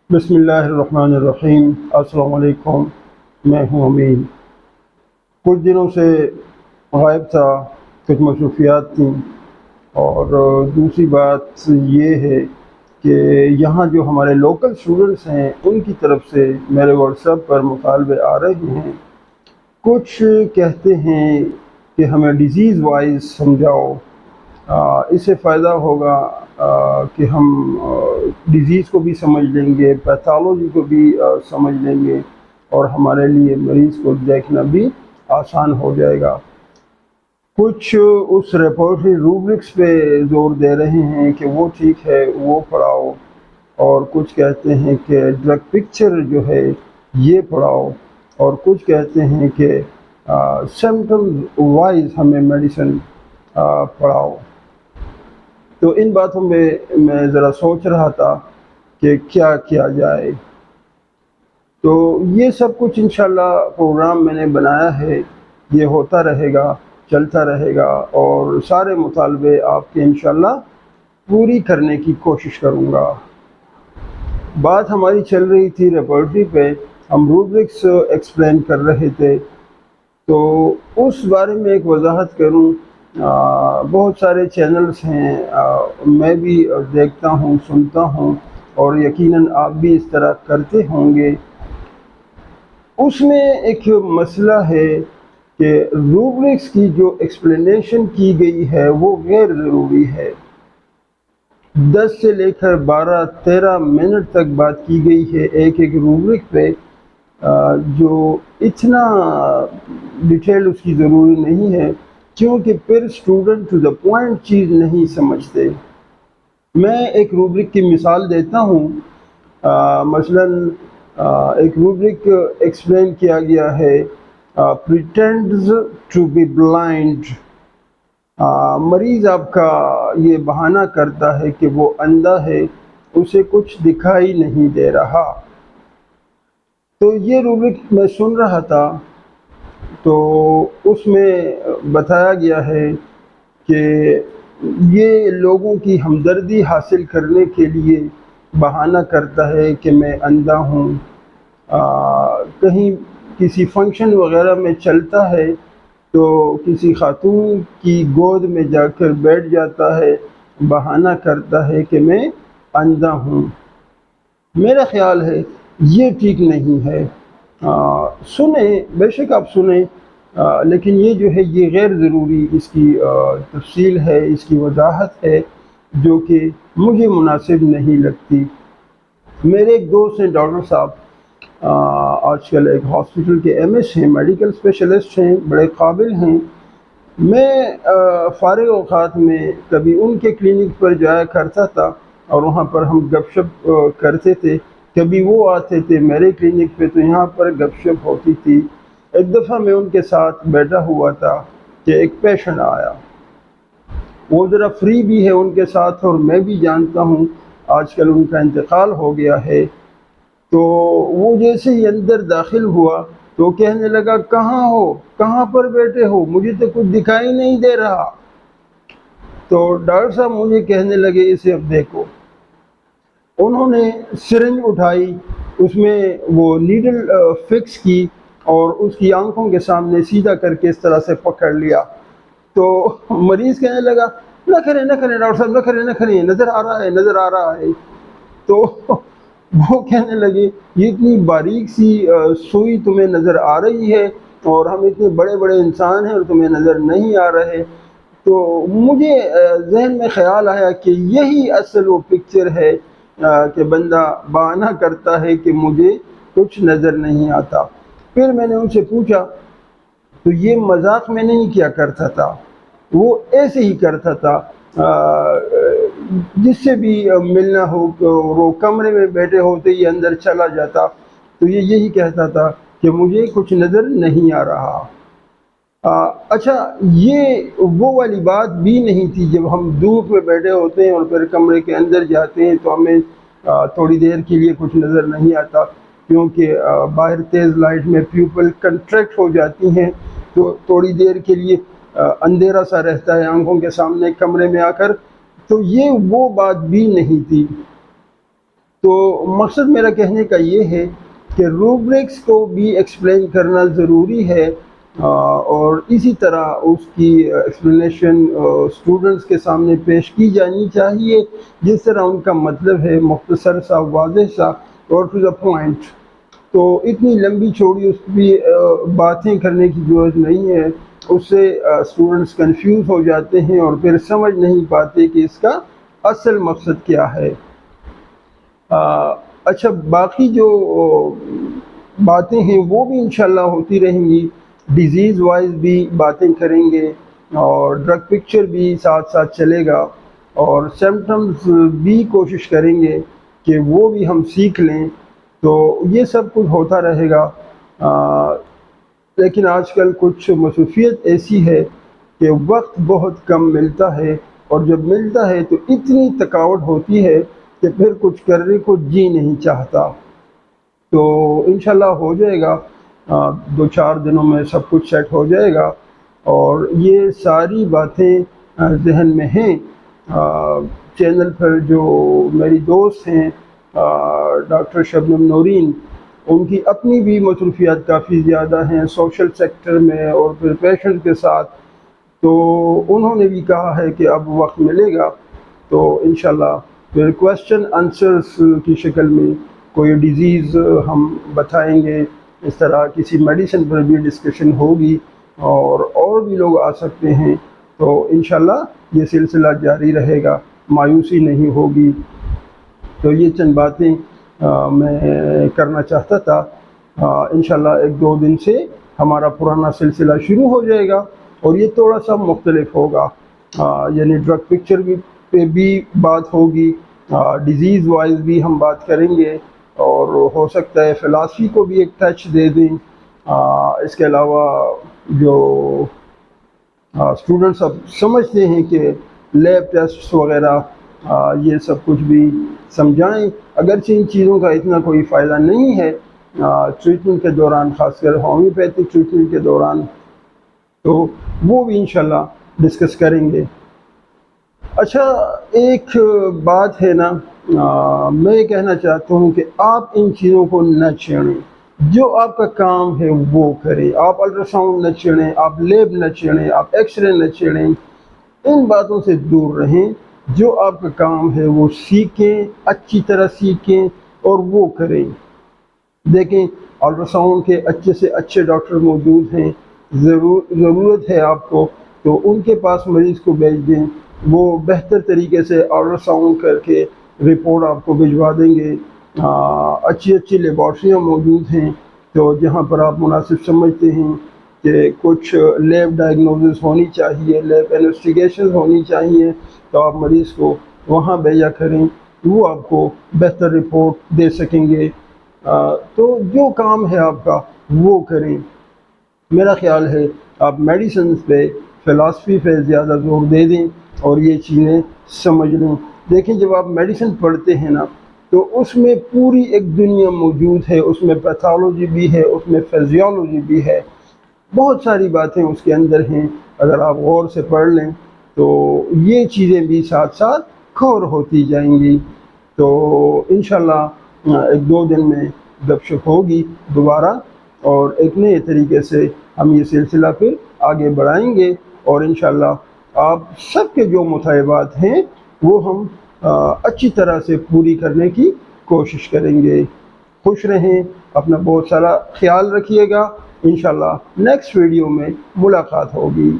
بسم اللہ الرحمن الرحیم۔ السلام علیکم، میں ہوں امین۔ کچھ دنوں سے غائب تھا، کچھ مصروفیات تھیں، اور دوسری بات یہ ہے کہ یہاں جو ہمارے لوکل اسٹوڈنٹس ہیں ان کی طرف سے میرے واٹس ایپ پر مطالبے آ رہے ہیں۔ کچھ کہتے ہیں کہ ہمیں ڈیزیز وائز سمجھاؤ، اس سے فائدہ ہوگا کہ ہم ڈیزیز کو بھی سمجھ لیں گے، پیتھالوجی کو بھی سمجھ لیں گے، اور ہمارے لیے مریض کو دیکھنا بھی آسان ہو جائے گا۔ کچھ اس ریپورٹری روبرکس پہ زور دے رہے ہیں کہ وہ ٹھیک ہے، وہ پڑھاؤ، اور کچھ کہتے ہیں کہ ڈرگ پکچر جو ہے یہ پڑھاؤ، اور کچھ کہتے ہیں کہ سمپٹمز وائز ہمیں میڈیسن پڑھاؤ۔ تو ان باتوں میں ذرا سوچ رہا تھا کہ کیا کیا جائے۔ تو یہ سب کچھ انشاءاللہ پروگرام میں نے بنایا ہے، یہ ہوتا رہے گا، چلتا رہے گا، اور سارے مطالبے آپ کے انشاءاللہ پوری کرنے کی کوشش کروں گا۔ بات ہماری چل رہی تھی لیبارٹری پہ، ہم روبرکس ایکسپلین کر رہے تھے، تو اس بارے میں ایک وضاحت کروں۔ بہت سارے چینلز ہیں، میں بھی دیکھتا ہوں، سنتا ہوں، اور یقیناً آپ بھی اس طرح کرتے ہوں گے۔ اس میں ایک مسئلہ ہے کہ روبرکس کی جو ایکسپلینیشن کی گئی ہے وہ غیر ضروری ہے۔ 10 سے لے کر 12-13 منٹ تک بات کی گئی ہے ایک روبرک پہ، جو اتنا ڈیٹیل اس کی ضروری نہیں ہے، کیونکہ پھر اسٹوڈنٹ ٹو دا پوائنٹ چیز نہیں سمجھتے۔ میں ایک روبرک کی مثال دیتا ہوں۔ مثلاً ایک روبرک ایکسپلین کیا گیا ہے، pretends to be blind۔ مریض آپ کا یہ بہانہ کرتا ہے کہ وہ اندھا ہے، اسے کچھ دکھائی نہیں دے رہا۔ تو یہ روبرک میں سن رہا تھا، تو اس میں بتایا گیا ہے کہ یہ لوگوں کی ہمدردی حاصل کرنے کے لیے بہانہ کرتا ہے کہ میں اندھا ہوں۔ کہیں کسی فنکشن وغیرہ میں چلتا ہے تو کسی خاتون کی گود میں جا کر بیٹھ جاتا ہے، بہانہ کرتا ہے کہ میں اندھا ہوں۔ میرا خیال ہے یہ ٹھیک نہیں ہے۔ سنیں، بے شک آپ سنیں، لیکن یہ جو ہے یہ غیر ضروری اس کی تفصیل ہے، اس کی وضاحت ہے، جو کہ مجھے مناسب نہیں لگتی۔ میرے ایک دوست ہیں ڈاکٹر صاحب، آج کل ایک ہاسپٹل کے ایم ایس ہیں، میڈیکل اسپیشلسٹ ہیں، بڑے قابل ہیں۔ میں فارغ اوقات میں کبھی ان کے کلینک پر جایا کرتا تھا، اور وہاں پر ہم گپ شپ کرتے تھے۔ کبھی وہ آتے تھے میرے کلینک پہ، تو یہاں پر گپ شپ ہوتی تھی۔ ایک دفعہ میں ان کے ساتھ بیٹھا ہوا تھا کہ ایک پیشنٹ آیا، وہ ذرا فری بھی ہے ان کے ساتھ، اور میں بھی جانتا ہوں آج کل ان کا انتقال ہو گیا ہے۔ تو وہ جیسے ہی اندر داخل ہوا تو کہنے لگا، کہاں ہو، کہاں پر بیٹھے ہو، مجھے تو کچھ دکھائی نہیں دے رہا۔ تو ڈاکٹر صاحب مجھے کہنے لگے، اسے اب دیکھو۔ انہوں نے سرنج اٹھائی، اس میں وہ نیڈل فکس کی، اور اس کی آنکھوں کے سامنے سیدھا کر کے اس طرح سے پکڑ لیا۔ تو مریض کہنے لگا، نہ کریں نہ کریں ڈاکٹر صاحب، نہ کریں نہ کریں، نظر آ رہا ہے نظر آ رہا ہے۔ تو وہ کہنے لگے، یہ اتنی باریک سی سوئی تمہیں نظر آ رہی ہے، اور ہم اتنے بڑے بڑے انسان ہیں اور تمہیں نظر نہیں آ رہے۔ تو مجھے ذہن میں خیال آیا کہ یہی اصل وہ پکچر ہے کہ بندہ بہانہ کرتا ہے کہ مجھے کچھ نظر نہیں آتا۔ پھر میں نے ان سے پوچھا، تو یہ مذاق میں نہیں کیا کرتا تھا، وہ ایسے ہی کرتا تھا، جس سے بھی ملنا ہو، وہ کمرے میں بیٹھے ہوتے ہی اندر چلا جاتا، تو یہ یہی کہتا تھا کہ مجھے کچھ نظر نہیں آ رہا۔ اچھا، یہ وہ والی بات بھی نہیں تھی جب ہم دھوپ میں بیٹھے ہوتے ہیں اور پھر کمرے کے اندر جاتے ہیں تو ہمیں تھوڑی دیر کے لیے کچھ نظر نہیں آتا، کیونکہ باہر تیز لائٹ میں پیپل کنٹریکٹ ہو جاتی ہیں، تو تھوڑی دیر کے لیے اندھیرا سا رہتا ہے آنکھوں کے سامنے کمرے میں آ کر۔ تو یہ وہ بات بھی نہیں تھی۔ تو مقصد میرا کہنے کا یہ ہے کہ روبرکس کو بھی ایکسپلین کرنا ضروری ہے، اور اسی طرح اس کی ایکسپلینیشن اسٹوڈنٹس کے سامنے پیش کی جانی چاہیے، جس طرح ان کا مطلب ہے، مختصر سا، واضح سا اور ٹو دا پوائنٹ۔ تو اتنی لمبی چوڑی اس بھی باتیں کرنے کی ضرورت نہیں ہے، اس سے اسٹوڈنٹس کنفیوز ہو جاتے ہیں اور پھر سمجھ نہیں پاتے کہ اس کا اصل مقصد کیا ہے۔ اچھا، باقی جو باتیں ہیں وہ بھی انشاءاللہ ہوتی رہیں گی، ڈیزیز وائز بھی باتیں کریں گے، اور ڈرگ پکچر بھی ساتھ ساتھ چلے گا، اور سمپٹمز بھی کوشش کریں گے کہ وہ بھی ہم سیکھ لیں۔ تو یہ سب کچھ ہوتا رہے گا، لیکن آج کل کچھ مصروفیت ایسی ہے کہ وقت بہت کم ملتا ہے، اور جب ملتا ہے تو اتنی تھکاوٹ ہوتی ہے کہ پھر کچھ کرنے کو جی نہیں چاہتا۔ تو انشاءاللہ ہو جائے گا، 2-4 دنوں میں سب کچھ سیٹ ہو جائے گا، اور یہ ساری باتیں ذہن میں ہیں۔ چینل پر جو میری دوست ہیں ڈاکٹر شبنم نورین، ان کی اپنی بھی مصروفیات کافی زیادہ ہیں سوشل سیکٹر میں اور پھر پیشنٹ کے ساتھ، تو انہوں نے بھی کہا ہے کہ اب وقت ملے گا تو انشاءاللہ پھر کویسچن آنسرز کی شکل میں کوئی ڈیزیز ہم بتائیں گے، اس طرح کسی میڈیسن پر بھی ڈسکشن ہوگی، اور بھی لوگ آ سکتے ہیں۔ تو انشاءاللہ یہ سلسلہ جاری رہے گا، مایوسی نہیں ہوگی۔ تو یہ چند باتیں میں کرنا چاہتا تھا۔ انشاءاللہ 1-2 دن سے ہمارا پرانا سلسلہ شروع ہو جائے گا، اور یہ تھوڑا سا مختلف ہوگا، یعنی ڈرگ پکچر پہ بھی بات ہوگی، ڈیزیز وائز بھی ہم بات کریں گے، اور ہو سکتا ہے فلاسفی کو بھی ایک ٹچ دے دیں۔ اس کے علاوہ جو اسٹوڈنٹس اب سمجھتے ہیں کہ لیب ٹیسٹس وغیرہ، یہ سب کچھ بھی سمجھائیں، اگرچہ ان چیزوں کا اتنا کوئی فائدہ نہیں ہے ٹریٹمنٹ کے دوران، خاص کر ہومیوپیتھک ٹریٹمنٹ کے دوران، تو وہ بھی انشاءاللہ ڈسکس کریں گے۔ اچھا، ایک بات ہے نا، میں یہ کہنا چاہتا ہوں کہ آپ ان چیزوں کو نہ چھیڑیں، جو آپ کا کام ہے وہ کریں۔ آپ الٹرا ساؤنڈ نہ چھیڑیں، آپ لیب نہ چھیڑیں، آپ ایکس رے نہ چھیڑیں، ان باتوں سے دور رہیں۔ جو آپ کا کام ہے وہ سیکھیں، اچھی طرح سیکھیں اور وہ کریں۔ دیکھیں، الٹرا ساؤنڈ کے اچھے سے اچھے ڈاکٹر موجود ہیں، ضرورت ہے آپ کو تو ان کے پاس مریض کو بھیج دیں، وہ بہتر طریقے سے الٹرا ساؤنڈ کر کے رپورٹ آپ کو بھجوا دیں گے۔ اچھی لیبارٹریاں موجود ہیں، تو جہاں پر آپ مناسب سمجھتے ہیں کہ کچھ لیب ڈائگنوزس ہونی چاہیے، لیب انویسٹیگیشن ہونی چاہیے، تو آپ مریض کو وہاں بھیجا کریں، وہ آپ کو بہتر رپورٹ دے سکیں گے۔ تو جو کام ہے آپ کا وہ کریں۔ میرا خیال ہے آپ میڈیسنز پہ، فلاسفی پہ زیادہ زور دے دیں اور یہ چیزیں سمجھ لیں۔ دیکھیں، جب آپ میڈیسن پڑھتے ہیں نا، تو اس میں پوری ایک دنیا موجود ہے، اس میں پیتھولوجی بھی ہے، اس میں فزیولوجی بھی ہے، بہت ساری باتیں اس کے اندر ہیں۔ اگر آپ غور سے پڑھ لیں تو یہ چیزیں بھی ساتھ ساتھ کور ہوتی جائیں گی۔ تو انشاءاللہ 1-2 دن میں گپ شپ ہوگی دوبارہ، اور ایک نئے طریقے سے ہم یہ سلسلہ پھر آگے بڑھائیں گے، اور انشاءاللہ آپ سب کے جو مطالبات ہیں وہ ہم اچھی طرح سے پوری کرنے کی کوشش کریں گے۔ خوش رہیں، اپنا بہت سارا خیال رکھیے گا، انشاءاللہ نیکسٹ ویڈیو میں ملاقات ہوگی۔